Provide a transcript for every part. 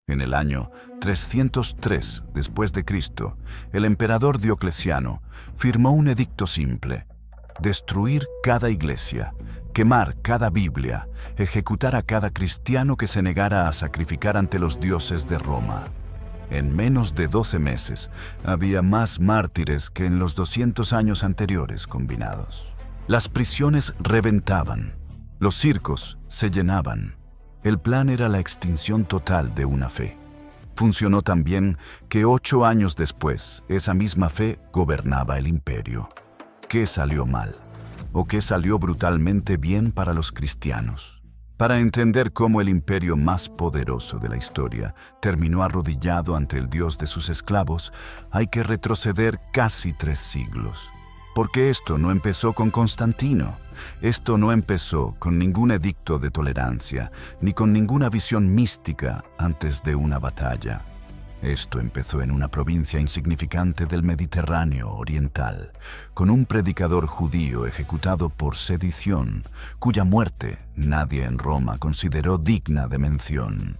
En el año 303 después de Cristo, el emperador Diocleciano firmó un edicto simple: destruir cada iglesia, quemar cada Biblia, ejecutar a cada cristiano que se negara a sacrificar ante los dioses de Roma. En menos de 12 meses, había más mártires que en los 200 años anteriores combinados. Las prisiones reventaban, los circos se llenaban. El plan era la extinción total de una fe. Funcionó tan bien que 8 años después, esa misma fe gobernaba el imperio. ¿Qué salió mal? ¿O qué salió brutalmente bien para los cristianos? Para entender cómo el imperio más poderoso de la historia terminó arrodillado ante el Dios de sus esclavos, hay que retroceder casi 3 siglos. Porque esto no empezó con Constantino. Esto no empezó con ningún edicto de tolerancia, ni con ninguna visión mística antes de una batalla. Esto empezó en una provincia insignificante del Mediterráneo oriental, con un predicador judío ejecutado por sedición, cuya muerte nadie en Roma consideró digna de mención.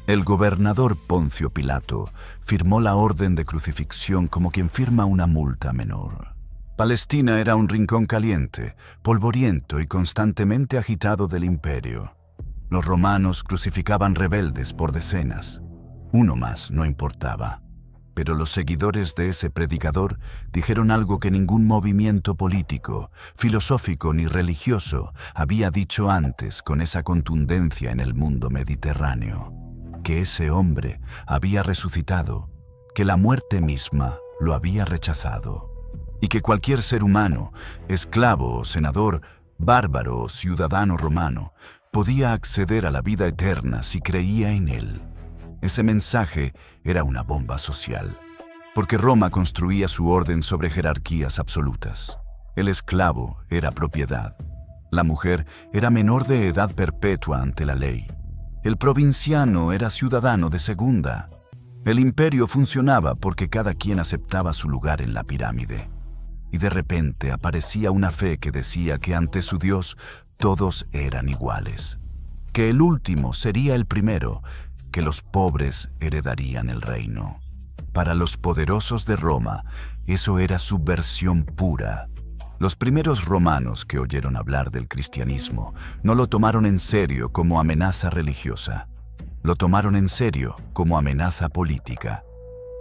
El gobernador Poncio Pilato firmó la orden de crucifixión como quien firma una multa menor. Palestina era un rincón caliente, polvoriento y constantemente agitado del imperio. Los romanos crucificaban rebeldes por decenas. Uno más no importaba. Pero los seguidores de ese predicador dijeron algo que ningún movimiento político, filosófico ni religioso había dicho antes con esa contundencia en el mundo mediterráneo: que ese hombre había resucitado, que la muerte misma lo había rechazado, y que cualquier ser humano, esclavo o senador, bárbaro o ciudadano romano, podía acceder a la vida eterna si creía en él. Ese mensaje era una bomba social, porque Roma construía su orden sobre jerarquías absolutas. El esclavo era propiedad. La mujer era menor de edad perpetua ante la ley. El provinciano era ciudadano de segunda. El imperio funcionaba porque cada quien aceptaba su lugar en la pirámide. Y de repente aparecía una fe que decía que ante su Dios todos eran iguales, que el último sería el primero, que los pobres heredarían el reino. Para los poderosos de Roma, eso era subversión pura. Los primeros romanos que oyeron hablar del cristianismo no lo tomaron en serio como amenaza religiosa. Lo tomaron en serio como amenaza política.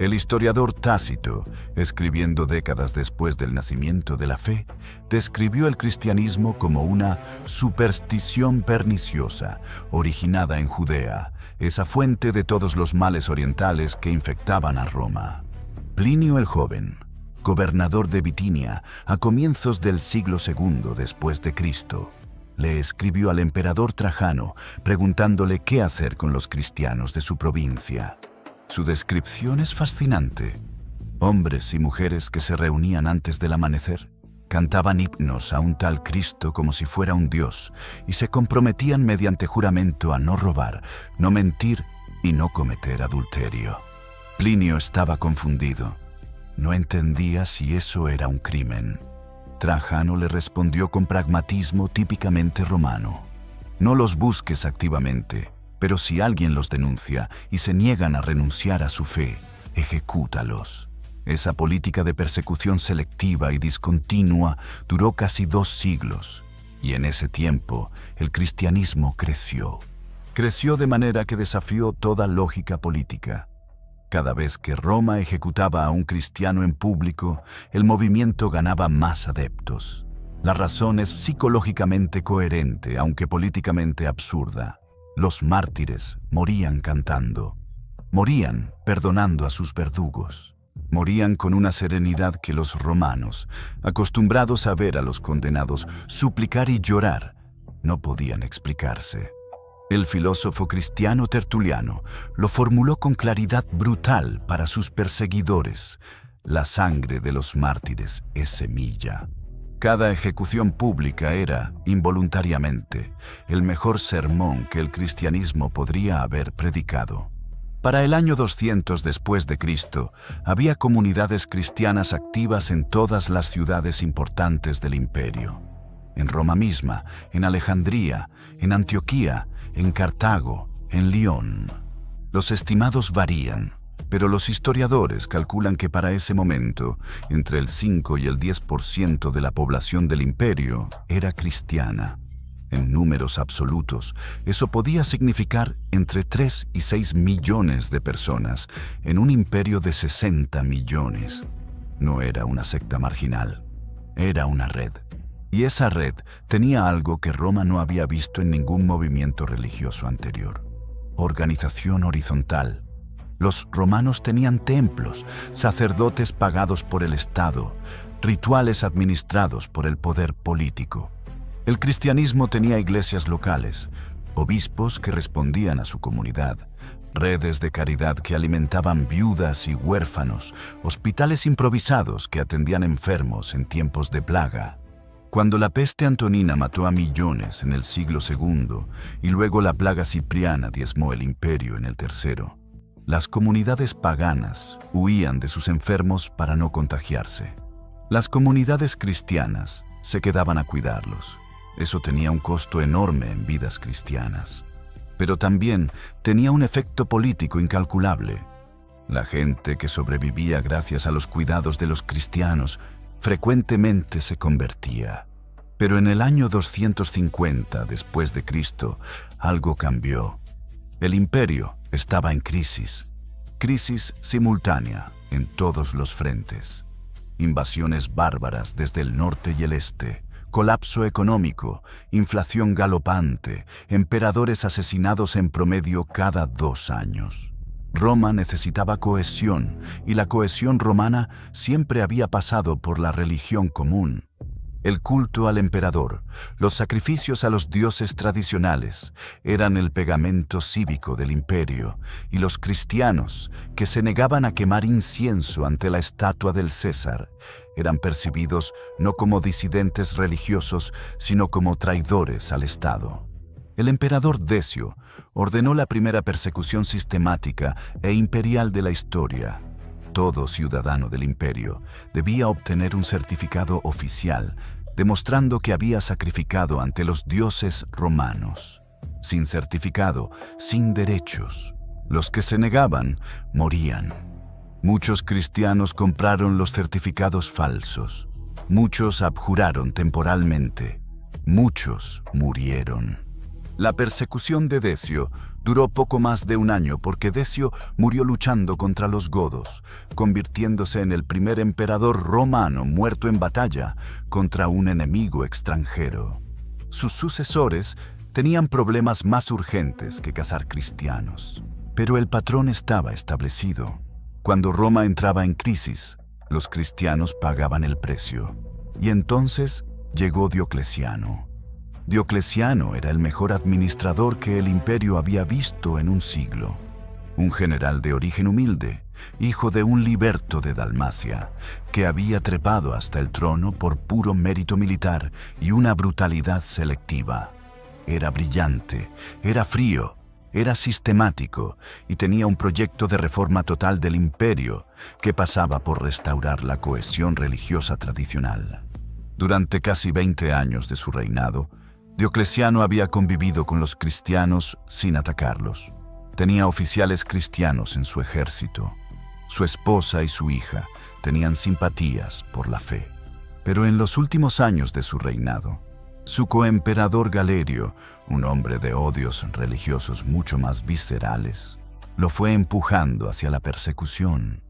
El historiador Tácito, escribiendo décadas después del nacimiento de la fe, describió el cristianismo como una superstición perniciosa, originada en Judea, esa fuente de todos los males orientales que infectaban a Roma. Plinio el Joven, gobernador de Bitinia a comienzos del siglo II después de Cristo, le escribió al emperador Trajano preguntándole qué hacer con los cristianos de su provincia. Su descripción es fascinante. Hombres y mujeres que se reunían antes del amanecer, cantaban himnos a un tal Cristo como si fuera un dios y se comprometían mediante juramento a no robar, no mentir y no cometer adulterio. Plinio estaba confundido. No entendía si eso era un crimen. Trajano le respondió con pragmatismo típicamente romano: no los busques activamente, pero si alguien los denuncia y se niegan a renunciar a su fe, ejecútalos. Esa política de persecución selectiva y discontinua duró casi 2 siglos, y en ese tiempo el cristianismo creció. Creció de manera que desafió toda lógica política. Cada vez que Roma ejecutaba a un cristiano en público, el movimiento ganaba más adeptos. La razón es psicológicamente coherente, aunque políticamente absurda. Los mártires morían cantando, morían perdonando a sus verdugos, morían con una serenidad que los romanos, acostumbrados a ver a los condenados suplicar y llorar, no podían explicarse. El filósofo cristiano Tertuliano lo formuló con claridad brutal para sus perseguidores: la sangre de los mártires es semilla. Cada ejecución pública era, involuntariamente, el mejor sermón que el cristianismo podría haber predicado. Para el año 200 después de Cristo, había comunidades cristianas activas en todas las ciudades importantes del imperio. En Roma misma, en Alejandría, en Antioquía, en Cartago, en Lyon. Los estimados varían, pero los historiadores calculan que para ese momento, entre el 5 y el 10% de la población del imperio era cristiana. En números absolutos, eso podía significar entre 3 y 6 millones de personas en un imperio de 60 millones. No era una secta marginal, era una red. Y esa red tenía algo que Roma no había visto en ningún movimiento religioso anterior: organización horizontal. Los romanos tenían templos, sacerdotes pagados por el Estado, rituales administrados por el poder político. El cristianismo tenía iglesias locales, obispos que respondían a su comunidad, redes de caridad que alimentaban viudas y huérfanos, hospitales improvisados que atendían enfermos en tiempos de plaga. Cuando la peste antonina mató a millones en el siglo II y luego la plaga cipriana diezmó el imperio en el III, las comunidades paganas huían de sus enfermos para no contagiarse. Las comunidades cristianas se quedaban a cuidarlos. Eso tenía un costo enorme en vidas cristianas. Pero también tenía un efecto político incalculable. La gente que sobrevivía gracias a los cuidados de los cristianos frecuentemente se convertía. Pero en el año 250 después de Cristo, algo cambió. El imperio estaba en crisis simultánea en todos los frentes. Invasiones bárbaras desde el norte y el este, colapso económico, inflación galopante, emperadores asesinados en promedio cada 2 años. Roma necesitaba cohesión, y la cohesión romana siempre había pasado por la religión común. El culto al emperador, los sacrificios a los dioses tradicionales, eran el pegamento cívico del imperio, y los cristianos, que se negaban a quemar incienso ante la estatua del César, eran percibidos no como disidentes religiosos, sino como traidores al Estado. El emperador Decio ordenó la primera persecución sistemática e imperial de la historia. Todo ciudadano del imperio debía obtener un certificado oficial demostrando que había sacrificado ante los dioses romanos. Sin certificado, sin derechos. Los que se negaban morían. Muchos cristianos compraron los certificados falsos. Muchos abjuraron temporalmente. Muchos murieron. La persecución de Decio duró poco más de 1 año porque Decio murió luchando contra los godos, convirtiéndose en el primer emperador romano muerto en batalla contra un enemigo extranjero. Sus sucesores tenían problemas más urgentes que cazar cristianos. Pero el patrón estaba establecido. Cuando Roma entraba en crisis, los cristianos pagaban el precio. Y entonces llegó Diocleciano. Diocleciano era el mejor administrador que el imperio había visto en un siglo. Un general de origen humilde, hijo de un liberto de Dalmacia, que había trepado hasta el trono por puro mérito militar y una brutalidad selectiva. Era brillante, era frío, era sistemático y tenía un proyecto de reforma total del imperio que pasaba por restaurar la cohesión religiosa tradicional. Durante casi 20 años de su reinado, Diocleciano había convivido con los cristianos sin atacarlos. Tenía oficiales cristianos en su ejército. Su esposa y su hija tenían simpatías por la fe. Pero en los últimos años de su reinado, su coemperador Galerio, un hombre de odios religiosos mucho más viscerales, lo fue empujando hacia la persecución.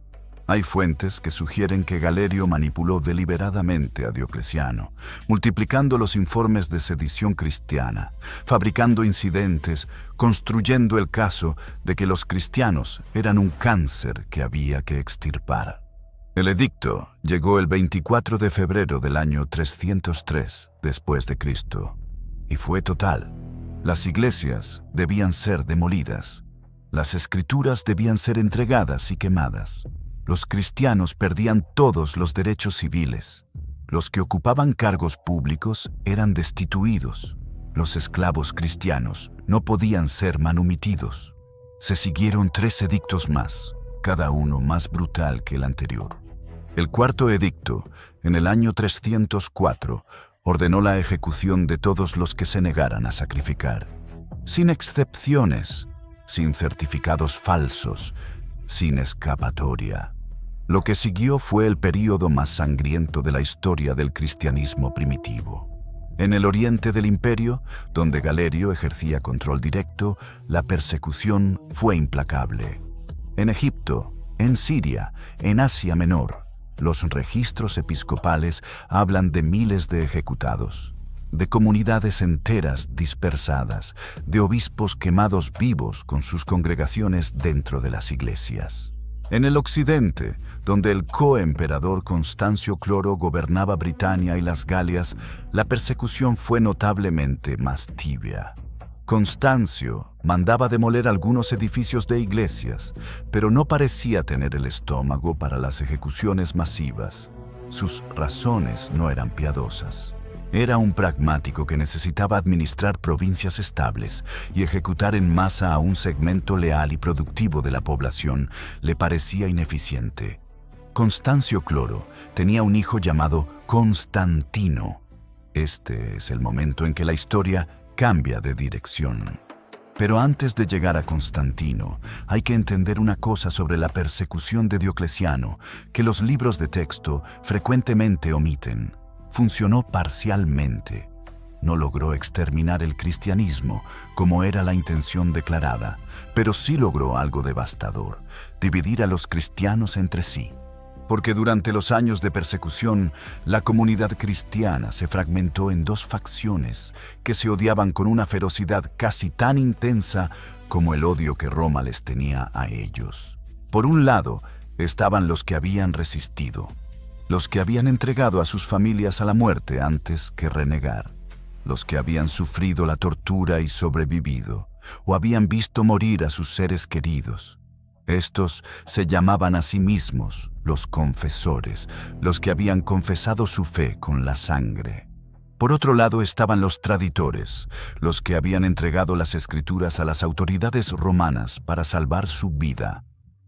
Hay fuentes que sugieren que Galerio manipuló deliberadamente a Diocleciano, multiplicando los informes de sedición cristiana, fabricando incidentes, construyendo el caso de que los cristianos eran un cáncer que había que extirpar. El edicto llegó el 24 de febrero del año 303 después de Cristo, y fue total. Las iglesias debían ser demolidas, las escrituras debían ser entregadas y quemadas. Los cristianos perdían todos los derechos civiles. Los que ocupaban cargos públicos eran destituidos. Los esclavos cristianos no podían ser manumitidos. Se siguieron 3 edictos más, cada uno más brutal que el anterior. El cuarto edicto, en el año 304, ordenó la ejecución de todos los que se negaran a sacrificar. Sin excepciones, sin certificados falsos, sin escapatoria. Lo que siguió fue el período más sangriento de la historia del cristianismo primitivo. En el oriente del imperio, donde Galerio ejercía control directo, la persecución fue implacable. En Egipto, en Siria, en Asia Menor, los registros episcopales hablan de miles de ejecutados, de comunidades enteras dispersadas, de obispos quemados vivos con sus congregaciones dentro de las iglesias. En el occidente, donde el coemperador Constancio Cloro gobernaba Britania y las Galias, la persecución fue notablemente más tibia. Constancio mandaba demoler algunos edificios de iglesias, pero no parecía tener el estómago para las ejecuciones masivas. Sus razones no eran piadosas. Era un pragmático que necesitaba administrar provincias estables y ejecutar en masa a un segmento leal y productivo de la población le parecía ineficiente. Constancio Cloro tenía un hijo llamado Constantino. Este es el momento en que la historia cambia de dirección. Pero antes de llegar a Constantino, hay que entender una cosa sobre la persecución de Diocleciano que los libros de texto frecuentemente omiten. Funcionó parcialmente. No logró exterminar el cristianismo, como era la intención declarada, pero sí logró algo devastador: dividir a los cristianos entre sí. Porque durante los años de persecución, la comunidad cristiana se fragmentó en dos facciones que se odiaban con una ferocidad casi tan intensa como el odio que Roma les tenía a ellos. Por un lado, estaban los que habían resistido, los que habían entregado a sus familias a la muerte antes que renegar, los que habían sufrido la tortura y sobrevivido, o habían visto morir a sus seres queridos. Estos se llamaban a sí mismos los confesores, los que habían confesado su fe con la sangre. Por otro lado estaban los traditores, los que habían entregado las escrituras a las autoridades romanas para salvar su vida.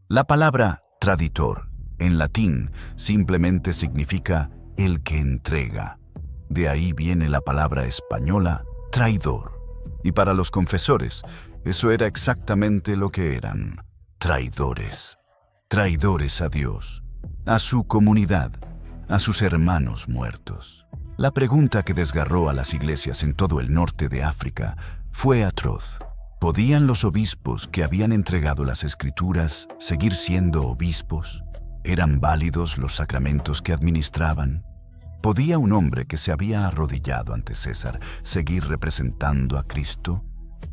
La palabra traditor en latín simplemente significa el que entrega. De ahí viene la palabra española traidor. Y para los confesores, eso era exactamente lo que eran: traidores. Traidores a Dios, a su comunidad, a sus hermanos muertos. La pregunta que desgarró a las iglesias en todo el norte de África fue atroz. ¿Podían los obispos que habían entregado las escrituras seguir siendo obispos? ¿Eran válidos los sacramentos que administraban? ¿Podía un hombre que se había arrodillado ante César seguir representando a Cristo?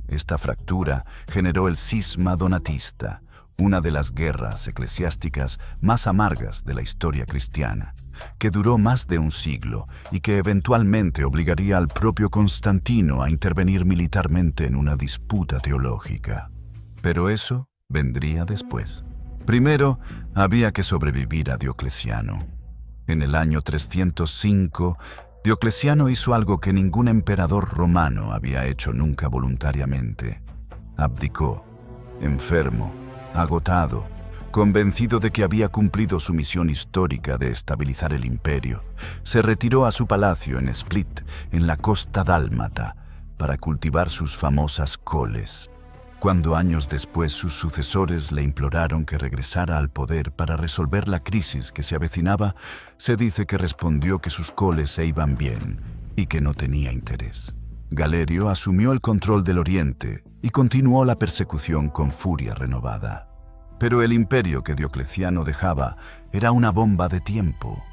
Esta fractura generó el cisma donatista, una de las guerras eclesiásticas más amargas de la historia cristiana, que duró más de un siglo y que eventualmente obligaría al propio Constantino a intervenir militarmente en una disputa teológica. Pero eso vendría después. Primero, había que sobrevivir a Diocleciano. En el año 305, Diocleciano hizo algo que ningún emperador romano había hecho nunca voluntariamente. Abdicó, enfermo, agotado, convencido de que había cumplido su misión histórica de estabilizar el imperio. Se retiró a su palacio en Split, en la costa dálmata, para cultivar sus famosas coles. Cuando años después sus sucesores le imploraron que regresara al poder para resolver la crisis que se avecinaba, se dice que respondió que sus coles se iban bien y que no tenía interés. Galerio asumió el control del Oriente y continuó la persecución con furia renovada. Pero el imperio que Diocleciano dejaba era una bomba de tiempo.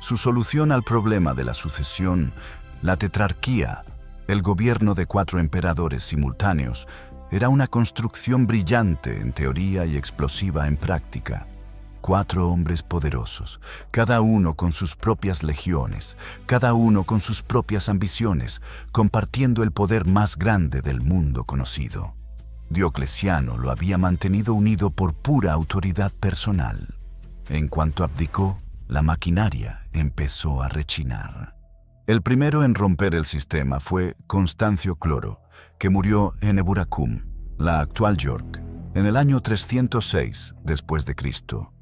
Su solución al problema de la sucesión, la tetrarquía, el gobierno de 4 emperadores simultáneos, era una construcción brillante en teoría y explosiva en práctica. 4 hombres poderosos, cada uno con sus propias legiones, cada uno con sus propias ambiciones, compartiendo el poder más grande del mundo conocido. Diocleciano lo había mantenido unido por pura autoridad personal. En cuanto abdicó, la maquinaria empezó a rechinar. El primero en romper el sistema fue Constancio Cloro, que murió en Eburacum, la actual York, en el año 306 después de Cristo.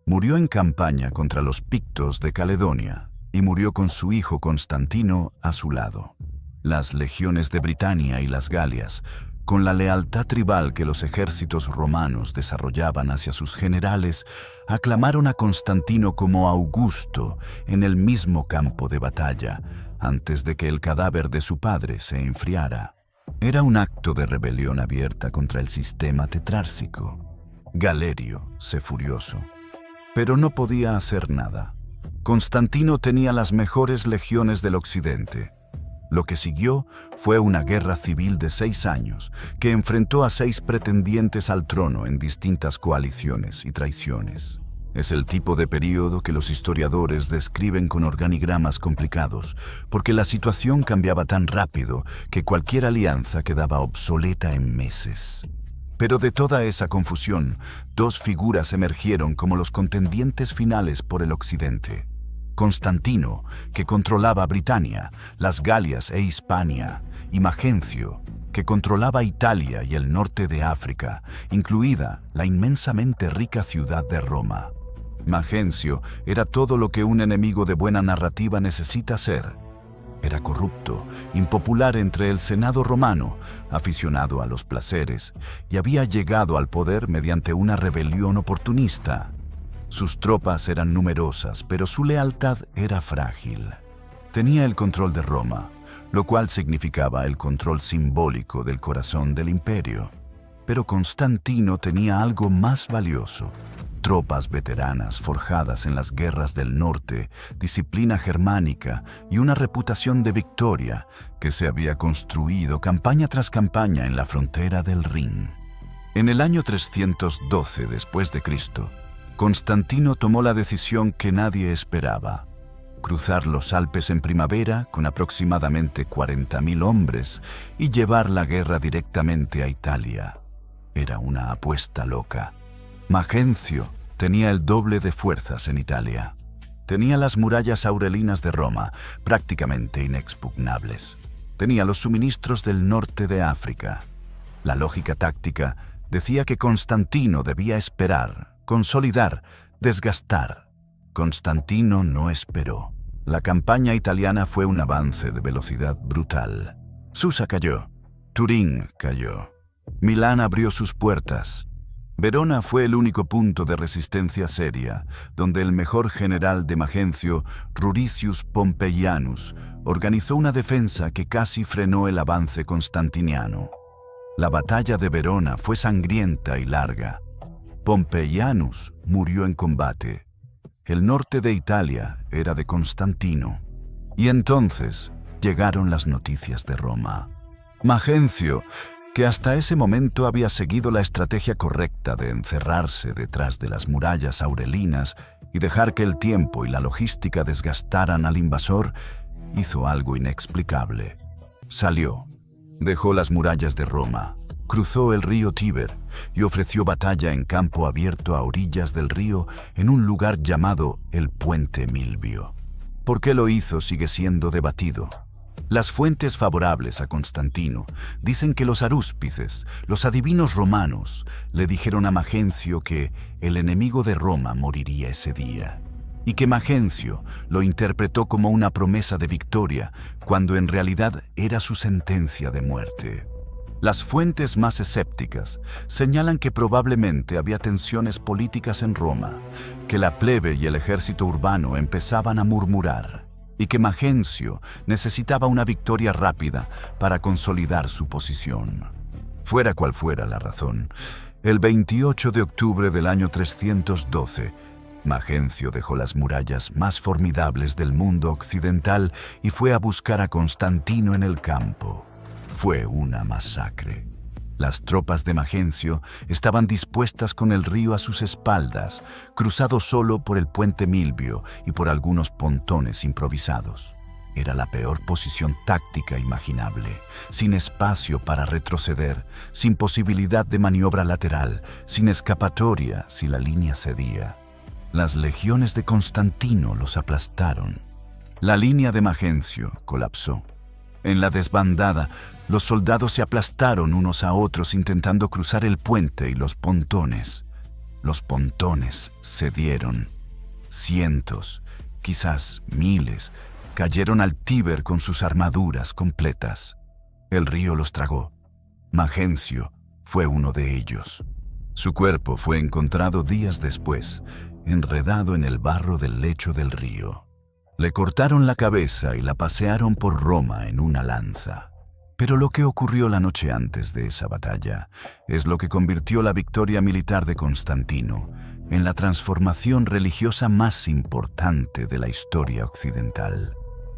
Murió en campaña contra los pictos de Caledonia y murió con su hijo Constantino a su lado. Las legiones de Britania y las Galias Con la lealtad tribal que los ejércitos romanos desarrollaban hacia sus generales, aclamaron a Constantino como Augusto en el mismo campo de batalla, antes de que el cadáver de su padre se enfriara. Era un acto de rebelión abierta contra el sistema tetrárquico. Galerio se furioso, pero no podía hacer nada. Constantino tenía las mejores legiones del occidente. Lo que siguió fue una guerra civil de 6 años que enfrentó a 6 pretendientes al trono en distintas coaliciones y traiciones. Es el tipo de período que los historiadores describen con organigramas complicados, porque la situación cambiaba tan rápido que cualquier alianza quedaba obsoleta en meses. Pero de toda esa confusión, 2 figuras emergieron como los contendientes finales por el occidente. Constantino, que controlaba Britania, las Galias e Hispania, y Magencio, que controlaba Italia y el norte de África, incluida la inmensamente rica ciudad de Roma. Magencio era todo lo que un enemigo de buena narrativa necesita ser. Era corrupto, impopular entre el Senado romano, aficionado a los placeres, y había llegado al poder mediante una rebelión oportunista. Sus tropas eran numerosas, pero su lealtad era frágil. Tenía el control de Roma, lo cual significaba el control simbólico del corazón del imperio. Pero Constantino tenía algo más valioso: tropas veteranas forjadas en las guerras del norte, disciplina germánica y una reputación de victoria que se había construido campaña tras campaña en la frontera del Rin. En el año 312 después de Cristo, Constantino tomó la decisión que nadie esperaba: cruzar los Alpes en primavera con aproximadamente 40.000 hombres y llevar la guerra directamente a Italia. Era una apuesta loca. Magencio tenía el doble de fuerzas en Italia. Tenía las murallas aurelinas de Roma, prácticamente inexpugnables. Tenía los suministros del norte de África. La lógica táctica decía que Constantino debía esperar, consolidar, desgastar. Constantino no esperó. La campaña italiana fue un avance de velocidad brutal. Susa cayó. Turín cayó. Milán abrió sus puertas. Verona fue el único punto de resistencia seria, donde el mejor general de Magencio, Ruricius Pompeianus, organizó una defensa que casi frenó el avance constantiniano. La batalla de Verona fue sangrienta y larga. Pompeianus murió en combate. El norte de Italia era de Constantino. Y entonces llegaron las noticias de Roma. Magencio, que hasta ese momento había seguido la estrategia correcta de encerrarse detrás de las murallas aurelinas y dejar que el tiempo y la logística desgastaran al invasor, hizo algo inexplicable. Salió, dejó las murallas de Roma, cruzó el río Tíber y ofreció batalla en campo abierto a orillas del río en un lugar llamado el Puente Milvio. ¿Por qué lo hizo sigue siendo debatido? Las fuentes favorables a Constantino dicen que los arúspices, los adivinos romanos, le dijeron a Magencio que el enemigo de Roma moriría ese día, y que Magencio lo interpretó como una promesa de victoria, cuando en realidad era su sentencia de muerte. Las fuentes más escépticas señalan que probablemente había tensiones políticas en Roma, que la plebe y el ejército urbano empezaban a murmurar, y que Magencio necesitaba una victoria rápida para consolidar su posición. Fuera cual fuera la razón, el 28 de octubre del año 312, Magencio dejó las murallas más formidables del mundo occidental y fue a buscar a Constantino en el campo. Fue una masacre. Las tropas de Magencio estaban dispuestas con el río a sus espaldas, cruzado solo por el puente Milvio y por algunos pontones improvisados. Era la peor posición táctica imaginable, sin espacio para retroceder, sin posibilidad de maniobra lateral, sin escapatoria si la línea cedía. Las legiones de Constantino los aplastaron. La línea de Magencio colapsó. En la desbandada, los soldados se aplastaron unos a otros intentando cruzar el puente y los pontones. Los pontones cedieron. Cientos, quizás miles, cayeron al Tíber con sus armaduras completas. El río los tragó. Magencio fue uno de ellos. Su cuerpo fue encontrado días después, enredado en el barro del lecho del río. Le cortaron la cabeza y la pasearon por Roma en una lanza. Pero lo que ocurrió la noche antes de esa batalla es lo que convirtió la victoria militar de Constantino en la transformación religiosa más importante de la historia occidental.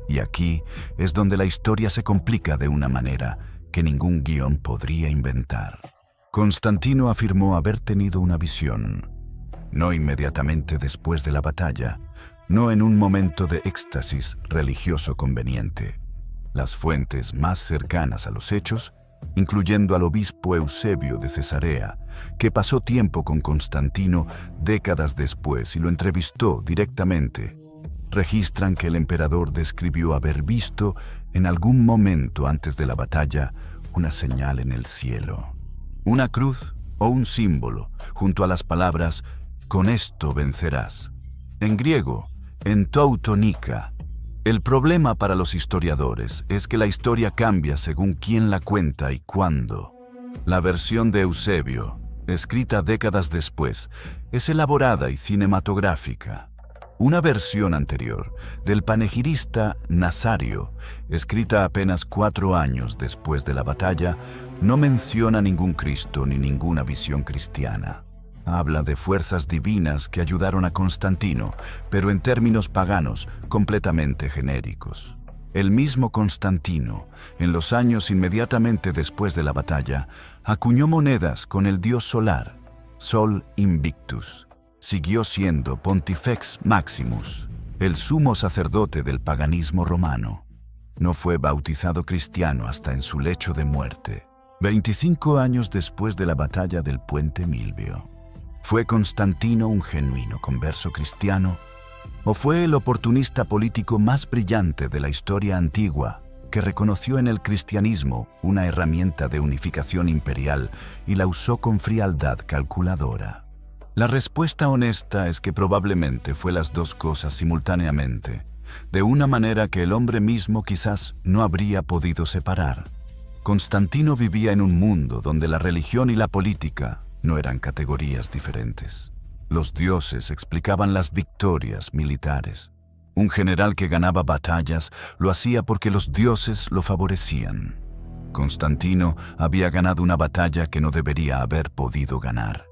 Y aquí es donde la historia se complica de una manera que ningún guión podría inventar. Constantino afirmó haber tenido una visión, no inmediatamente después de la batalla, no en un momento de éxtasis religioso conveniente. Las fuentes más cercanas a los hechos, incluyendo al obispo Eusebio de Cesarea, que pasó tiempo con Constantino décadas después y lo entrevistó directamente, registran que el emperador describió haber visto en algún momento antes de la batalla una señal en el cielo. Una cruz o un símbolo junto a las palabras «Con esto vencerás». En griego, en tautonica. El problema para los historiadores es que la historia cambia según quién la cuenta y cuándo. La versión de Eusebio, escrita décadas después, es elaborada y cinematográfica. Una versión anterior, del panegirista Nazario, escrita apenas 4 años después de la batalla, no menciona ningún Cristo ni ninguna visión cristiana. Habla de fuerzas divinas que ayudaron a Constantino, pero en términos paganos completamente genéricos. El mismo Constantino, en los años inmediatamente después de la batalla, acuñó monedas con el dios solar, Sol Invictus. Siguió siendo Pontifex Maximus, el sumo sacerdote del paganismo romano. No fue bautizado cristiano hasta en su lecho de muerte, 25 años después de la batalla del Puente Milvio. ¿Fue Constantino un genuino converso cristiano? ¿O fue el oportunista político más brillante de la historia antigua, que reconoció en el cristianismo una herramienta de unificación imperial y la usó con frialdad calculadora? La respuesta honesta es que probablemente fue las dos cosas simultáneamente, de una manera que el hombre mismo quizás no habría podido separar. Constantino vivía en un mundo donde la religión y la política no eran categorías diferentes. Los dioses explicaban las victorias militares. Un general que ganaba batallas lo hacía porque los dioses lo favorecían. Constantino había ganado una batalla que no debería haber podido ganar.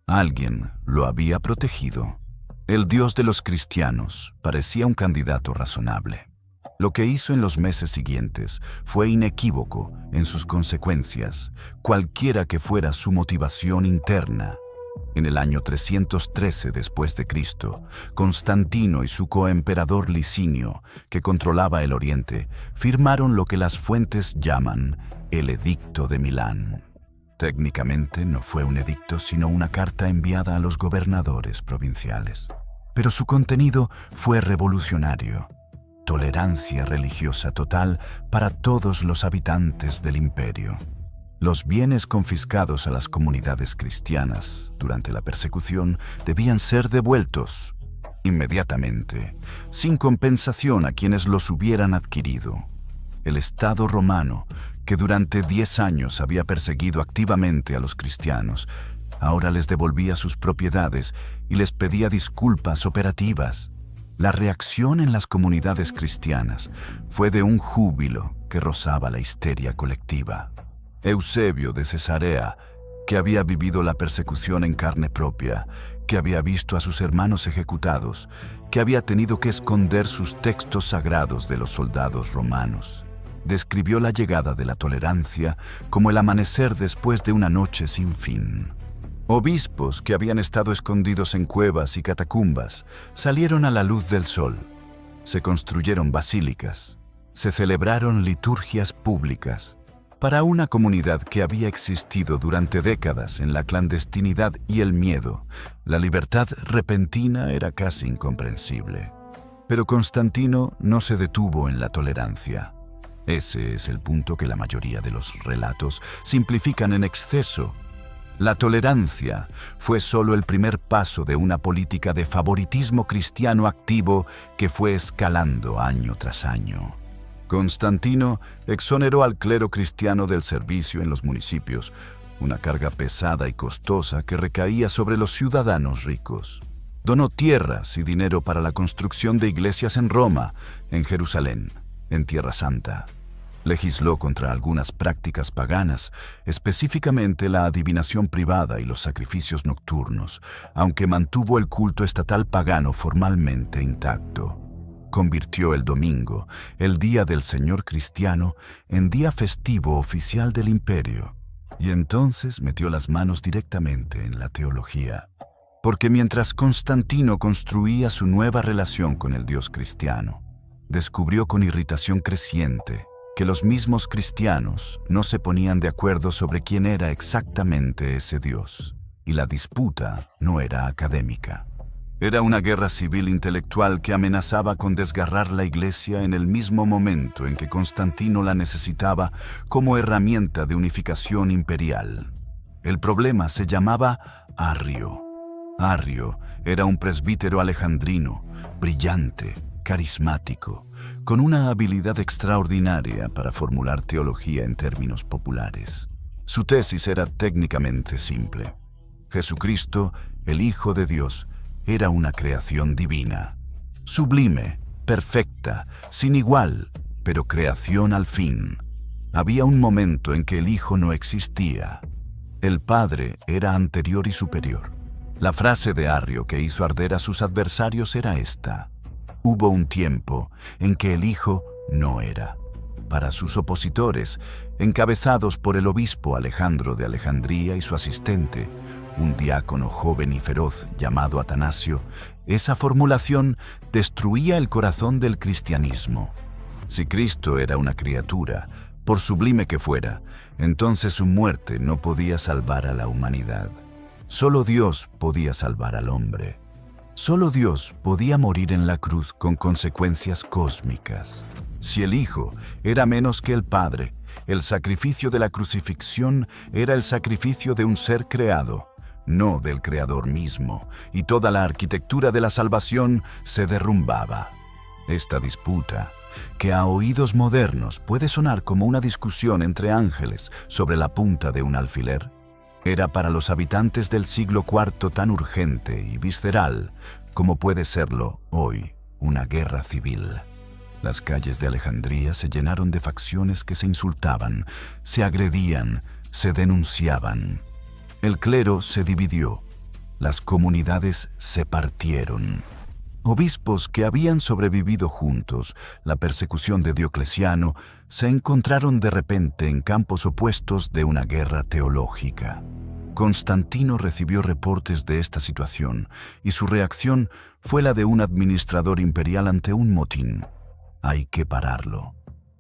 Alguien lo había protegido. El dios de los cristianos parecía un candidato razonable. Lo que hizo en los meses siguientes fue inequívoco en sus consecuencias, cualquiera que fuera su motivación interna. En el año 313 después de Cristo, Constantino y su coemperador Licinio, que controlaba el Oriente, firmaron lo que las fuentes llaman el Edicto de Milán. Técnicamente no fue un edicto, sino una carta enviada a los gobernadores provinciales. Pero su contenido fue revolucionario. Tolerancia religiosa total para todos los habitantes del imperio. Los bienes confiscados a las comunidades cristianas durante la persecución debían ser devueltos inmediatamente, sin compensación a quienes los hubieran adquirido. El Estado romano, que durante 10 años había perseguido activamente a los cristianos, ahora les devolvía sus propiedades y les pedía disculpas operativas. La reacción en las comunidades cristianas fue de un júbilo que rozaba la histeria colectiva. Eusebio de Cesarea, que había vivido la persecución en carne propia, que había visto a sus hermanos ejecutados, que había tenido que esconder sus textos sagrados de los soldados romanos, describió la llegada de la tolerancia como el amanecer después de una noche sin fin. Obispos que habían estado escondidos en cuevas y catacumbas salieron a la luz del sol. Se construyeron basílicas. Se celebraron liturgias públicas. Para una comunidad que había existido durante décadas en la clandestinidad y el miedo, la libertad repentina era casi incomprensible. Pero Constantino no se detuvo en la tolerancia. Ese es el punto que la mayoría de los relatos simplifican en exceso. La tolerancia fue solo el primer paso de una política de favoritismo cristiano activo que fue escalando año tras año. Constantino exoneró al clero cristiano del servicio en los municipios, una carga pesada y costosa que recaía sobre los ciudadanos ricos. Donó tierras y dinero para la construcción de iglesias en Roma, en Jerusalén, en Tierra Santa. Legisló contra algunas prácticas paganas, específicamente la adivinación privada y los sacrificios nocturnos, aunque mantuvo el culto estatal pagano formalmente intacto. Convirtió el domingo, el día del Señor cristiano, en día festivo oficial del imperio, y entonces metió las manos directamente en la teología. Porque mientras Constantino construía su nueva relación con el Dios cristiano, descubrió con irritación creciente que los mismos cristianos no se ponían de acuerdo sobre quién era exactamente ese Dios, y la disputa no era académica. Era una guerra civil intelectual que amenazaba con desgarrar la Iglesia en el mismo momento en que Constantino la necesitaba como herramienta de unificación imperial. El problema se llamaba Arrio. Arrio era un presbítero alejandrino, brillante, carismático, con una habilidad extraordinaria para formular teología en términos populares. Su tesis era técnicamente simple. Jesucristo, el Hijo de Dios, era una creación divina, sublime, perfecta, sin igual, pero creación al fin. Había un momento en que el Hijo no existía. El Padre era anterior y superior. La frase de Arrio que hizo arder a sus adversarios era esta: hubo un tiempo en que el Hijo no era. Para sus opositores, encabezados por el obispo Alejandro de Alejandría y su asistente, un diácono joven y feroz llamado Atanasio, esa formulación destruía el corazón del cristianismo. Si Cristo era una criatura, por sublime que fuera, entonces su muerte no podía salvar a la humanidad. Solo Dios podía salvar al hombre. Solo Dios podía morir en la cruz con consecuencias cósmicas. Si el Hijo era menos que el Padre, el sacrificio de la crucifixión era el sacrificio de un ser creado, no del Creador mismo, y toda la arquitectura de la salvación se derrumbaba. Esta disputa, que a oídos modernos puede sonar como una discusión entre ángeles sobre la punta de un alfiler, era para los habitantes del siglo IV tan urgente y visceral como puede serlo hoy una guerra civil. Las calles de Alejandría se llenaron de facciones que se insultaban, se agredían, se denunciaban. El clero se dividió, las comunidades se partieron. Obispos que habían sobrevivido juntos la persecución de Diocleciano se encontraron de repente en campos opuestos de una guerra teológica. Constantino recibió reportes de esta situación y su reacción fue la de un administrador imperial ante un motín. Hay que pararlo.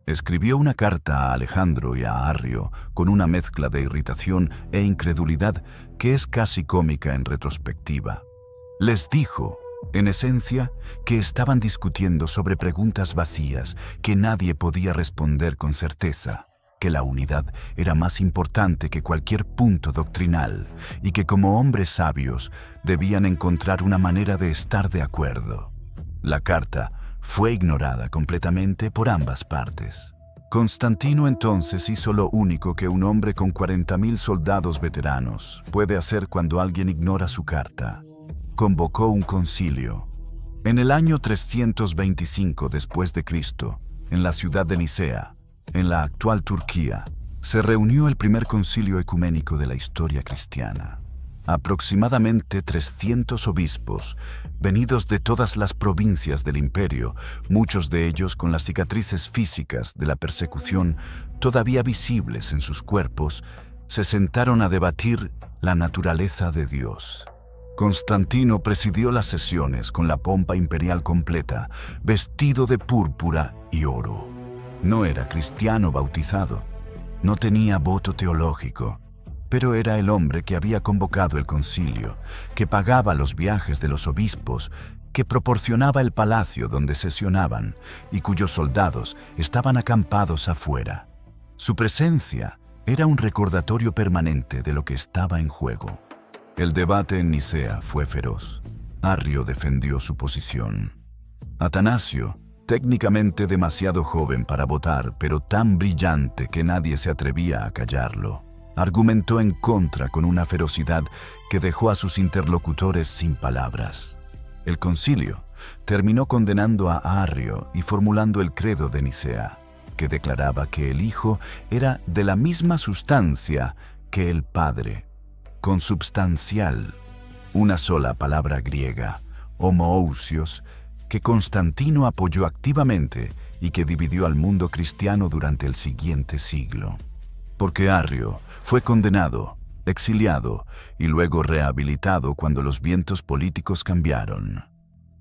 Escribió una carta a Alejandro y a Arrio con una mezcla de irritación e incredulidad que es casi cómica en retrospectiva. Les dijo, en esencia, que estaban discutiendo sobre preguntas vacías que nadie podía responder con certeza, que la unidad era más importante que cualquier punto doctrinal y que como hombres sabios debían encontrar una manera de estar de acuerdo. La carta fue ignorada completamente por ambas partes. Constantino entonces hizo lo único que un hombre con 40.000 soldados veteranos puede hacer cuando alguien ignora su carta. Convocó un concilio. En el año 325 después de Cristo, en la ciudad de Nicea, en la actual Turquía, se reunió el primer concilio ecuménico de la historia cristiana. Aproximadamente 300 obispos, venidos de todas las provincias del imperio, muchos de ellos con las cicatrices físicas de la persecución todavía visibles en sus cuerpos, se sentaron a debatir la naturaleza de Dios. Constantino presidió las sesiones con la pompa imperial completa, vestido de púrpura y oro. No era cristiano bautizado, no tenía voto teológico, pero era el hombre que había convocado el concilio, que pagaba los viajes de los obispos, que proporcionaba el palacio donde sesionaban y cuyos soldados estaban acampados afuera. Su presencia era un recordatorio permanente de lo que estaba en juego. El debate en Nicea fue feroz. Arrio defendió su posición. Atanasio, Técnicamente demasiado joven para votar, pero tan brillante que nadie se atrevía a callarlo. Argumentó en contra con una ferocidad que dejó a sus interlocutores sin palabras. El concilio terminó condenando a Arrio y formulando el credo de Nicea, que declaraba que el Hijo era de la misma sustancia que el Padre, consubstancial, una sola palabra griega, homoousios, que Constantino apoyó activamente y que dividió al mundo cristiano durante el siguiente siglo. Porque Arrio fue condenado, exiliado y luego rehabilitado cuando los vientos políticos cambiaron.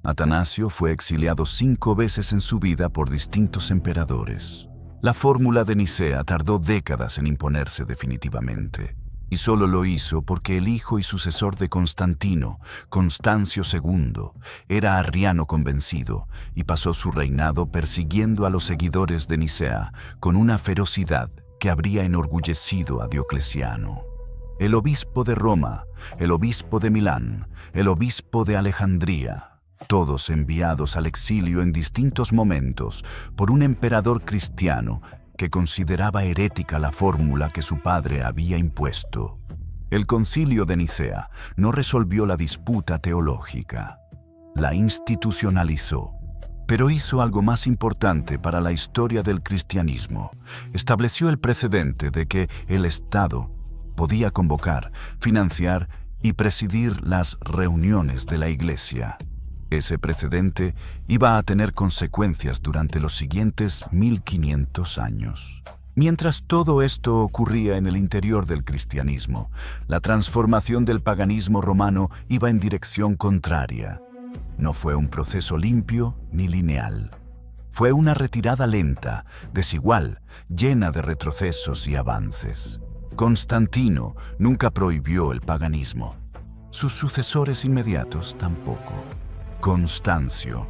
Atanasio fue exiliado 5 veces en su vida por distintos emperadores. La fórmula de Nicea tardó décadas en imponerse definitivamente, y solo lo hizo porque el hijo y sucesor de Constantino, Constancio II, era arriano convencido y pasó su reinado persiguiendo a los seguidores de Nicea con una ferocidad que habría enorgullecido a Diocleciano. El obispo de Roma, el obispo de Milán, el obispo de Alejandría, todos enviados al exilio en distintos momentos por un emperador cristiano que consideraba herética la fórmula que su padre había impuesto. El concilio de Nicea no resolvió la disputa teológica, la institucionalizó, pero hizo algo más importante para la historia del cristianismo. Estableció el precedente de que el Estado podía convocar, financiar y presidir las reuniones de la Iglesia. Ese precedente iba a tener consecuencias durante los siguientes 1500 años. Mientras todo esto ocurría en el interior del cristianismo, la transformación del paganismo romano iba en dirección contraria. No fue un proceso limpio ni lineal. Fue una retirada lenta, desigual, llena de retrocesos y avances. Constantino nunca prohibió el paganismo. Sus sucesores inmediatos tampoco. Constancio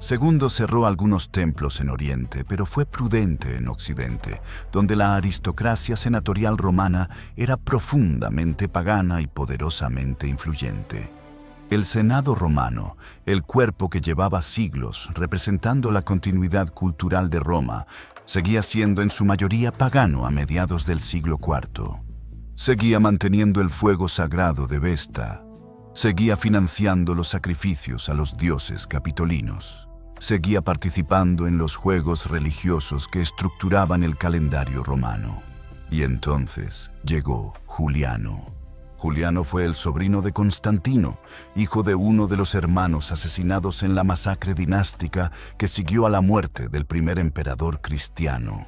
II cerró algunos templos en Oriente, pero fue prudente en Occidente, donde la aristocracia senatorial romana era profundamente pagana y poderosamente influyente. El Senado romano, el cuerpo que llevaba siglos representando la continuidad cultural de Roma, seguía siendo en su mayoría pagano a mediados del siglo IV. Seguía manteniendo el fuego sagrado de Vesta. Seguía financiando los sacrificios a los dioses capitolinos. Seguía participando en los juegos religiosos que estructuraban el calendario romano. Y entonces llegó Juliano. Juliano fue el sobrino de Constantino, hijo de uno de los hermanos asesinados en la masacre dinástica que siguió a la muerte del primer emperador cristiano.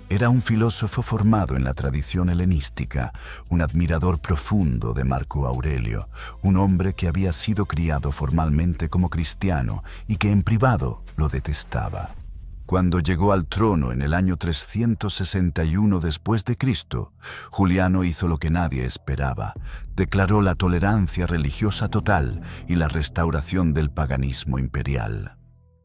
Era un filósofo formado en la tradición helenística, un admirador profundo de Marco Aurelio, un hombre que había sido criado formalmente como cristiano y que en privado lo detestaba. Cuando llegó al trono en el año 361 después de Cristo, Juliano hizo lo que nadie esperaba. Declaró la tolerancia religiosa total y la restauración del paganismo imperial.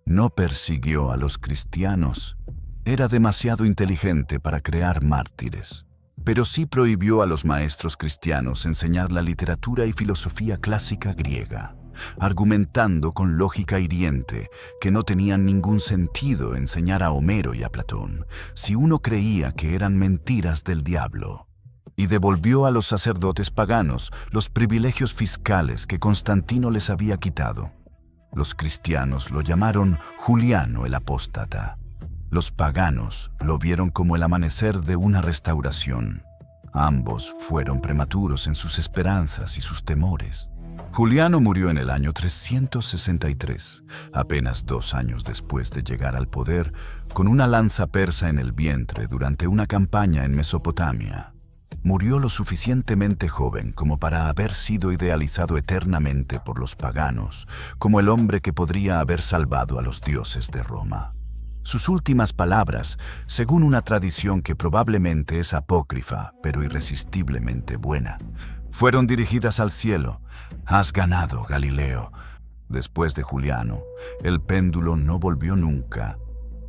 No persiguió a los cristianos. Era demasiado inteligente para crear mártires, pero sí prohibió a los maestros cristianos enseñar la literatura y filosofía clásica griega, argumentando con lógica hiriente que no tenían ningún sentido enseñar a Homero y a Platón, si uno creía que eran mentiras del diablo. Y devolvió a los sacerdotes paganos los privilegios fiscales que Constantino les había quitado. Los cristianos lo llamaron Juliano el Apóstata. Los paganos lo vieron como el amanecer de una restauración. Ambos fueron prematuros en sus esperanzas y sus temores. Juliano murió en el año 363, apenas 2 años después de llegar al poder, con una lanza persa en el vientre durante una campaña en Mesopotamia. Murió lo suficientemente joven como para haber sido idealizado eternamente por los paganos, como el hombre que podría haber salvado a los dioses de Roma. Sus últimas palabras, según una tradición que probablemente es apócrifa, pero irresistiblemente buena, fueron dirigidas al cielo: «Has ganado, Galileo». Después de Juliano, el péndulo no volvió nunca.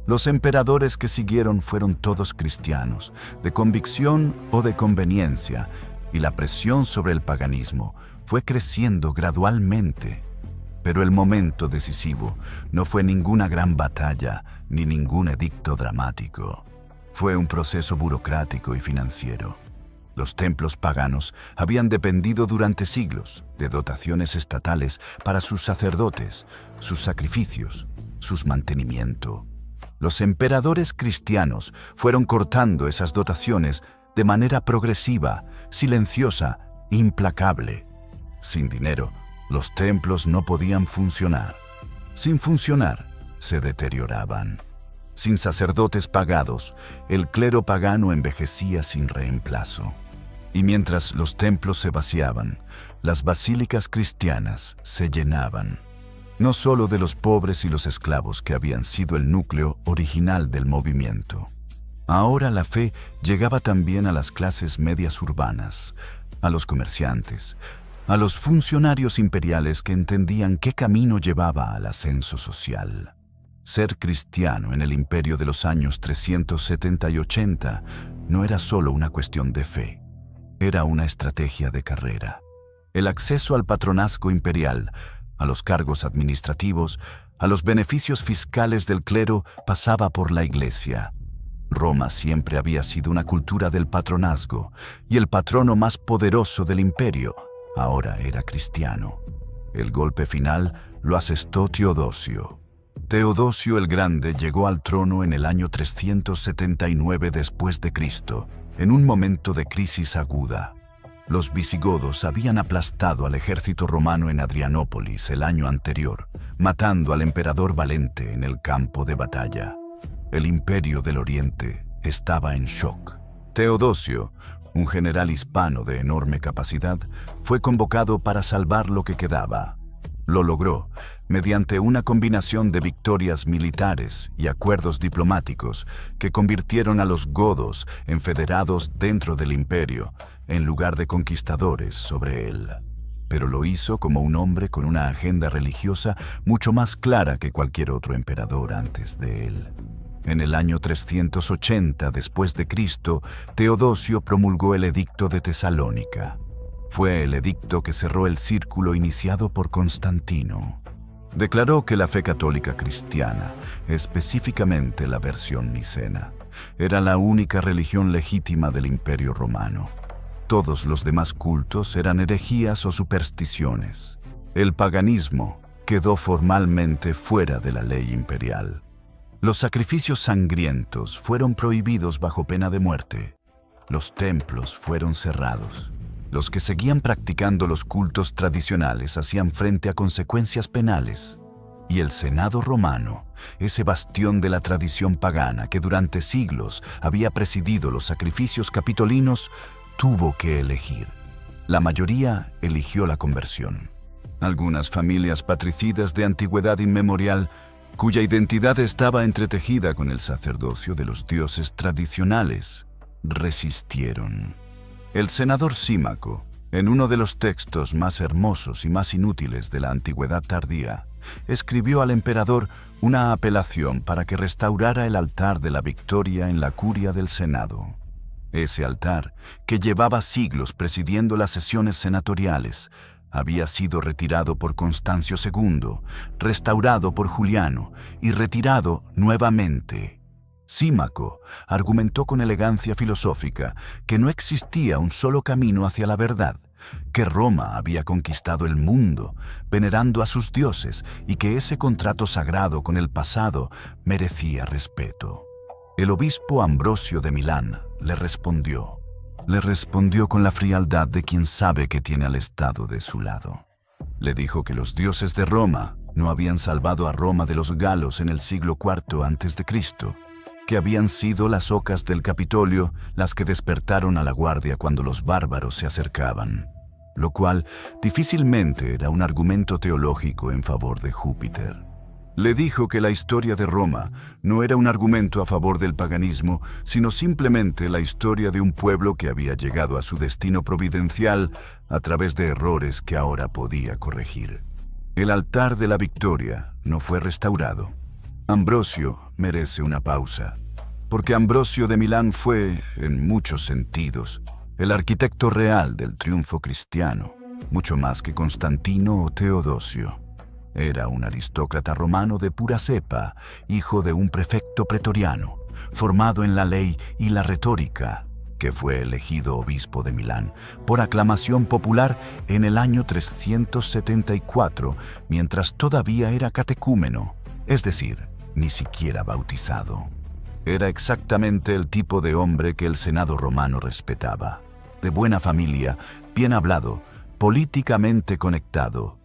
Los emperadores que siguieron fueron todos cristianos, de convicción o de conveniencia, y la presión sobre el paganismo fue creciendo gradualmente. Pero el momento decisivo no fue ninguna gran batalla ni ningún edicto dramático. Fue un proceso burocrático y financiero. Los templos paganos habían dependido durante siglos de dotaciones estatales para sus sacerdotes, sus sacrificios, su mantenimiento. Los emperadores cristianos fueron cortando esas dotaciones de manera progresiva, silenciosa, implacable. Sin dinero, los templos no podían funcionar. Sin funcionar, se deterioraban. Sin sacerdotes pagados, el clero pagano envejecía sin reemplazo. Y mientras los templos se vaciaban, las basílicas cristianas se llenaban. No solo de los pobres y los esclavos que habían sido el núcleo original del movimiento. Ahora la fe llegaba también a las clases medias urbanas, a los comerciantes, a los funcionarios imperiales que entendían qué camino llevaba al ascenso social. Ser cristiano en el imperio de los años 370 y 80 no era solo una cuestión de fe. Era una estrategia de carrera. El acceso al patronazgo imperial, a los cargos administrativos, a los beneficios fiscales del clero pasaba por la Iglesia. Roma siempre había sido una cultura del patronazgo, y el patrono más poderoso del imperio ahora era cristiano. El golpe final lo asestó Teodosio. Teodosio el Grande llegó al trono en el año 379 después de Cristo, en un momento de crisis aguda. Los visigodos habían aplastado al ejército romano en Adrianópolis el año anterior, matando al emperador Valente en el campo de batalla. El imperio del Oriente estaba en shock. Teodosio, un general hispano de enorme capacidad, fue convocado para salvar lo que quedaba. Lo logró mediante una combinación de victorias militares y acuerdos diplomáticos que convirtieron a los godos en federados dentro del imperio, en lugar de conquistadores sobre él. Pero lo hizo como un hombre con una agenda religiosa mucho más clara que cualquier otro emperador antes de él. En el año 380 después de Cristo, Teodosio promulgó el Edicto de Tesalónica. Fue el edicto que cerró el círculo iniciado por Constantino. Declaró que la fe católica cristiana, específicamente la versión nicena, era la única religión legítima del Imperio Romano. Todos los demás cultos eran herejías o supersticiones. El paganismo quedó formalmente fuera de la ley imperial. Los sacrificios sangrientos fueron prohibidos bajo pena de muerte. Los templos fueron cerrados. Los que seguían practicando los cultos tradicionales hacían frente a consecuencias penales. Y el Senado romano, ese bastión de la tradición pagana que durante siglos había presidido los sacrificios capitolinos, tuvo que elegir. La mayoría eligió la conversión. Algunas familias patricidas de antigüedad inmemorial, cuya identidad estaba entretejida con el sacerdocio de los dioses tradicionales, resistieron. El senador Símaco, en uno de los textos más hermosos y más inútiles de la antigüedad tardía, escribió al emperador una apelación para que restaurara el altar de la Victoria en la curia del Senado. Ese altar, que llevaba siglos presidiendo las sesiones senatoriales, había sido retirado por Constancio II, restaurado por Juliano y retirado nuevamente. Símaco argumentó con elegancia filosófica que no existía un solo camino hacia la verdad, que Roma había conquistado el mundo, venerando a sus dioses, y que ese contrato sagrado con el pasado merecía respeto. El obispo Ambrosio de Milán le respondió con la frialdad de quien sabe que tiene al Estado de su lado. Le dijo que los dioses de Roma no habían salvado a Roma de los galos en el siglo IV a.C., que habían sido las ocas del Capitolio las que despertaron a la guardia cuando los bárbaros se acercaban, lo cual difícilmente era un argumento teológico en favor de Júpiter. Le dijo que la historia de Roma no era un argumento a favor del paganismo, sino simplemente la historia de un pueblo que había llegado a su destino providencial a través de errores que ahora podía corregir. El altar de la Victoria no fue restaurado. Ambrosio merece una pausa, porque Ambrosio de Milán fue, en muchos sentidos, el arquitecto real del triunfo cristiano, mucho más que Constantino o Teodosio. Era un aristócrata romano de pura cepa, hijo de un prefecto pretoriano, formado en la ley y la retórica, que fue elegido obispo de Milán por aclamación popular en el año 374, mientras todavía era catecúmeno, es decir, ni siquiera bautizado. Era exactamente el tipo de hombre que el Senado romano respetaba, de buena familia, bien hablado, políticamente conectado,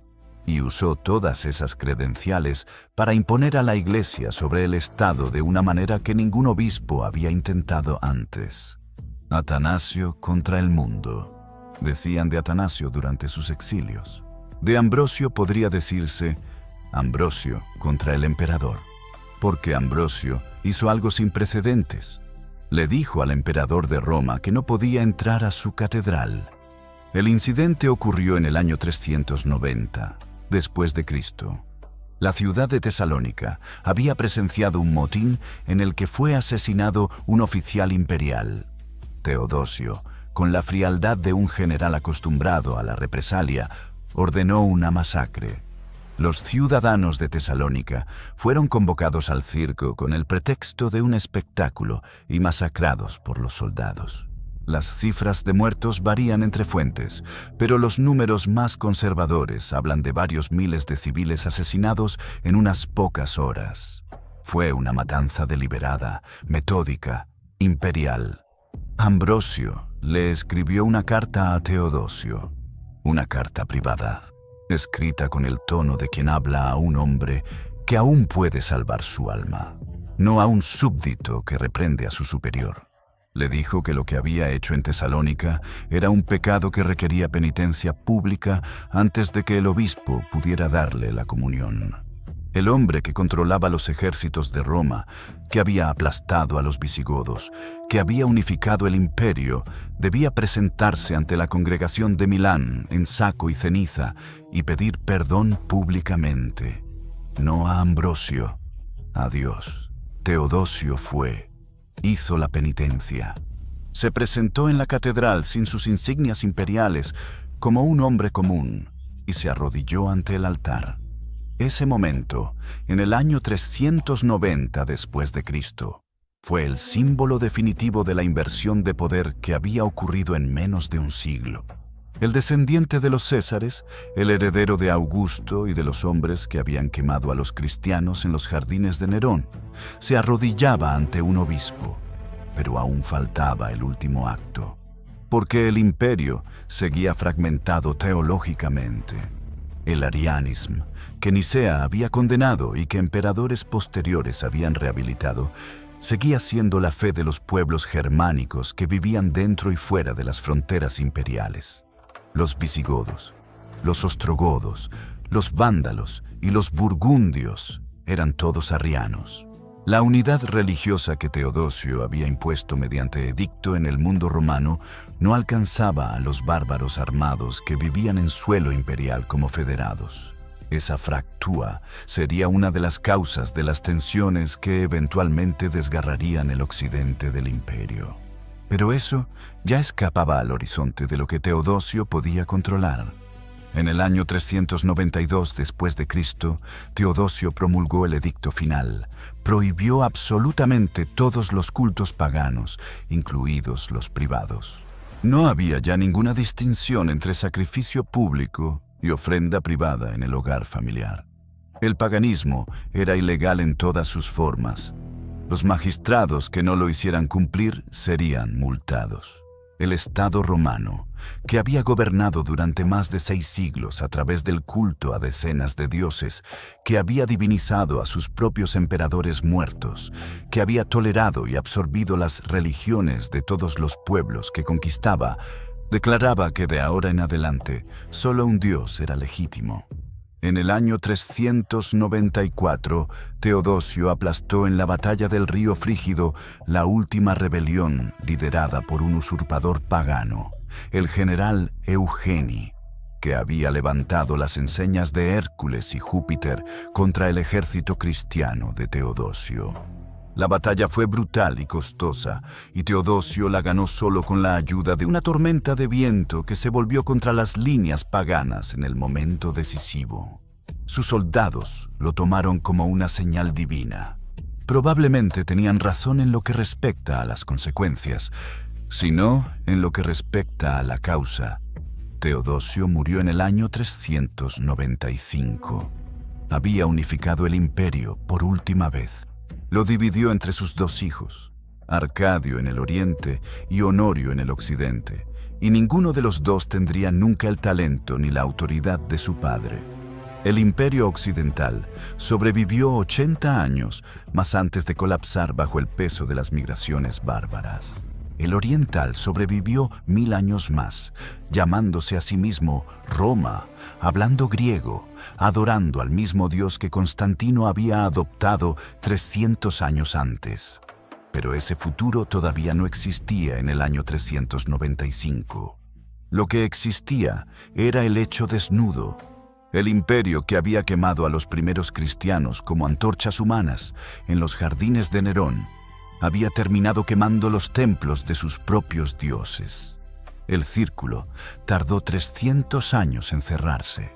y usó todas esas credenciales para imponer a la Iglesia sobre el Estado de una manera que ningún obispo había intentado antes. Atanasio contra el mundo, decían de Atanasio durante sus exilios. De Ambrosio podría decirse Ambrosio contra el emperador, porque Ambrosio hizo algo sin precedentes. Le dijo al emperador de Roma que no podía entrar a su catedral. El incidente ocurrió en el año 390, después de Cristo. La ciudad de Tesalónica había presenciado un motín en el que fue asesinado un oficial imperial. Teodosio, con la frialdad de un general acostumbrado a la represalia, ordenó una masacre. Los ciudadanos de Tesalónica fueron convocados al circo con el pretexto de un espectáculo y masacrados por los soldados. Las cifras de muertos varían entre fuentes, pero los números más conservadores hablan de varios miles de civiles asesinados en unas pocas horas. Fue una matanza deliberada, metódica, imperial. Ambrosio le escribió una carta a Teodosio, una carta privada, escrita con el tono de quien habla a un hombre que aún puede salvar su alma, no a un súbdito que reprende a su superior. Le dijo que lo que había hecho en Tesalónica era un pecado que requería penitencia pública antes de que el obispo pudiera darle la comunión. El hombre que controlaba los ejércitos de Roma, que había aplastado a los visigodos, que había unificado el imperio, debía presentarse ante la congregación de Milán en saco y ceniza y pedir perdón públicamente. No a Ambrosio, a Dios. Teodosio fue, hizo la penitencia. Se presentó en la catedral sin sus insignias imperiales como un hombre común y se arrodilló ante el altar. Ese momento, en el año 390 después de Cristo, fue el símbolo definitivo de la inversión de poder que había ocurrido en menos de un siglo. El descendiente de los Césares, el heredero de Augusto y de los hombres que habían quemado a los cristianos en los jardines de Nerón, se arrodillaba ante un obispo, pero aún faltaba el último acto, porque el imperio seguía fragmentado teológicamente. El arianismo, que Nicea había condenado y que emperadores posteriores habían rehabilitado, seguía siendo la fe de los pueblos germánicos que vivían dentro y fuera de las fronteras imperiales. Los visigodos, los ostrogodos, los vándalos y los burgundios eran todos arrianos. La unidad religiosa que Teodosio había impuesto mediante edicto en el mundo romano no alcanzaba a los bárbaros armados que vivían en suelo imperial como federados. Esa fractura sería una de las causas de las tensiones que eventualmente desgarrarían el occidente del imperio. Pero eso ya escapaba al horizonte de lo que Teodosio podía controlar. En el año 392 después de Cristo, Teodosio promulgó el edicto final. Prohibió absolutamente todos los cultos paganos, incluidos los privados. No había ya ninguna distinción entre sacrificio público y ofrenda privada en el hogar familiar. El paganismo era ilegal en todas sus formas. Los magistrados que no lo hicieran cumplir serían multados. El Estado romano, que había gobernado durante más de 6 siglos a través del culto a decenas de dioses, que había divinizado a sus propios emperadores muertos, que había tolerado y absorbido las religiones de todos los pueblos que conquistaba, declaraba que de ahora en adelante solo un dios era legítimo. En el año 394, Teodosio aplastó en la batalla del río Frígido la última rebelión liderada por un usurpador pagano, el general Eugeni, que había levantado las enseñas de Hércules y Júpiter contra el ejército cristiano de Teodosio. La batalla fue brutal y costosa, y Teodosio la ganó solo con la ayuda de una tormenta de viento que se volvió contra las líneas paganas en el momento decisivo. Sus soldados lo tomaron como una señal divina. Probablemente tenían razón en lo que respecta a las consecuencias, sino en lo que respecta a la causa. Teodosio murió en el año 395. Había unificado el imperio por última vez. Lo dividió entre sus dos hijos, Arcadio en el oriente y Honorio en el occidente, y ninguno de los dos tendría nunca el talento ni la autoridad de su padre. El imperio occidental sobrevivió 80 años más antes de colapsar bajo el peso de las migraciones bárbaras. El oriental sobrevivió 1000 años más, llamándose a sí mismo Roma, hablando griego, adorando al mismo Dios que Constantino había adoptado 300 años antes. Pero ese futuro todavía no existía en el año 395. Lo que existía era el hecho desnudo. El imperio que había quemado a los primeros cristianos como antorchas humanas en los jardines de Nerón había terminado quemando los templos de sus propios dioses. El círculo tardó 300 años en cerrarse.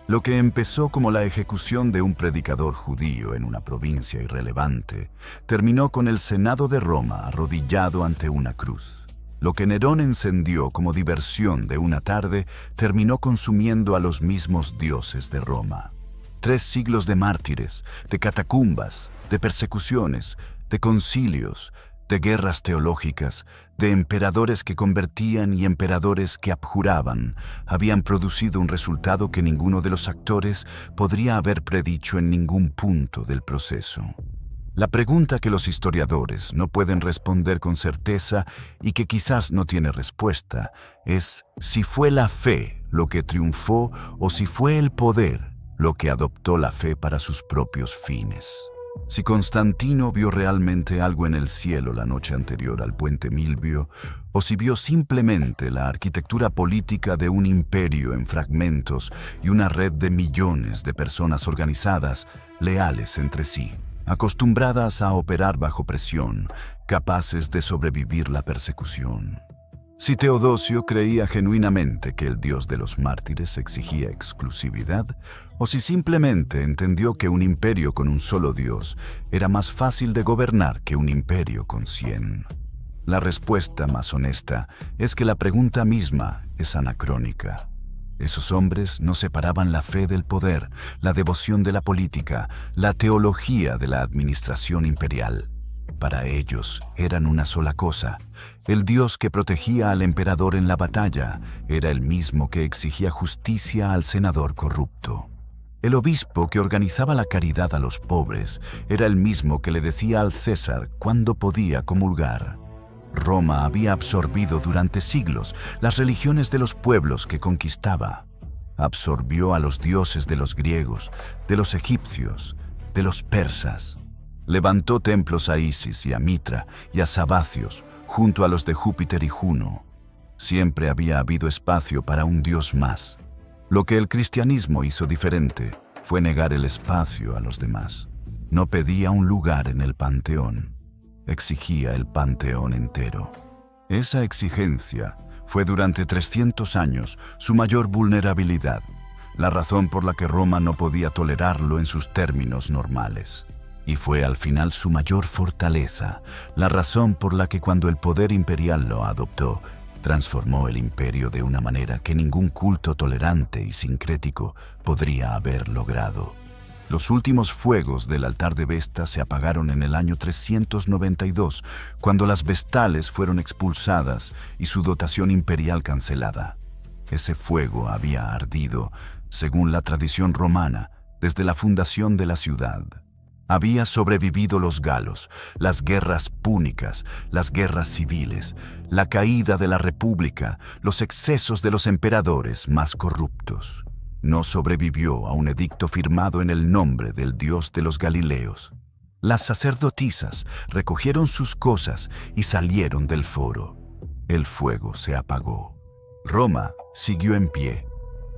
Lo que empezó como la ejecución de un predicador judío en una provincia irrelevante, terminó con el Senado de Roma arrodillado ante una cruz. Lo que Nerón encendió como diversión de una tarde, terminó consumiendo a los mismos dioses de Roma. 3 siglos de mártires, de catacumbas, de persecuciones, de concilios, de guerras teológicas, de emperadores que convertían y emperadores que abjuraban, habían producido un resultado que ninguno de los actores podría haber predicho en ningún punto del proceso. La pregunta que los historiadores no pueden responder con certeza y que quizás no tiene respuesta es si fue la fe lo que triunfó o si fue el poder lo que adoptó la fe para sus propios fines. Si Constantino vio realmente algo en el cielo la noche anterior al puente Milvio, o si vio simplemente la arquitectura política de un imperio en fragmentos y una red de millones de personas organizadas, leales entre sí, acostumbradas a operar bajo presión, capaces de sobrevivir la persecución. Si Teodosio creía genuinamente que el Dios de los mártires exigía exclusividad, o si simplemente entendió que un imperio con un solo Dios era más fácil de gobernar que un imperio con 100. La respuesta más honesta es que la pregunta misma es anacrónica. Esos hombres no separaban la fe del poder, la devoción de la política, la teología de la administración imperial. Para ellos eran una sola cosa. El Dios que protegía al emperador en la batalla era el mismo que exigía justicia al senador corrupto. El obispo que organizaba la caridad a los pobres era el mismo que le decía al César cuándo podía comulgar. Roma había absorbido durante siglos las religiones de los pueblos que conquistaba. Absorbió a los dioses de los griegos, de los egipcios, de los persas. Levantó templos a Isis y a Mitra y a Sabacios, junto a los de Júpiter y Juno. Siempre había habido espacio para un dios más. Lo que el cristianismo hizo diferente fue negar el espacio a los demás. No pedía un lugar en el panteón, exigía el panteón entero. Esa exigencia fue durante 300 años su mayor vulnerabilidad, la razón por la que Roma no podía tolerarlo en sus términos normales. Y fue al final su mayor fortaleza, la razón por la que cuando el poder imperial lo adoptó, transformó el imperio de una manera que ningún culto tolerante y sincrético podría haber logrado. Los últimos fuegos del altar de Vesta se apagaron en el año 392, cuando las vestales fueron expulsadas y su dotación imperial cancelada. Ese fuego había ardido, según la tradición romana, desde la fundación de la ciudad. Había sobrevivido los galos, las guerras púnicas, las guerras civiles, la caída de la república, los excesos de los emperadores más corruptos. No sobrevivió a un edicto firmado en el nombre del dios de los Galileos. Las sacerdotisas recogieron sus cosas y salieron del foro. El fuego se apagó. Roma siguió en pie.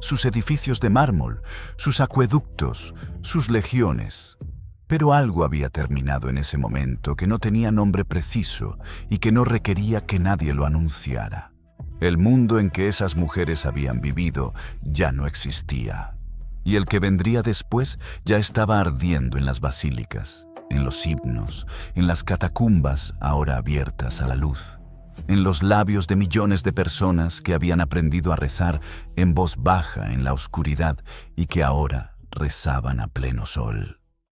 Sus edificios de mármol, sus acueductos, sus legiones. Pero algo había terminado en ese momento que no tenía nombre preciso y que no requería que nadie lo anunciara. El mundo en que esas mujeres habían vivido ya no existía. y el que vendría después ya estaba ardiendo en las basílicas, en los himnos, en las catacumbas ahora abiertas a la luz, en los labios de millones de personas que habían aprendido a rezar en voz baja en la oscuridad y que ahora rezaban a pleno sol.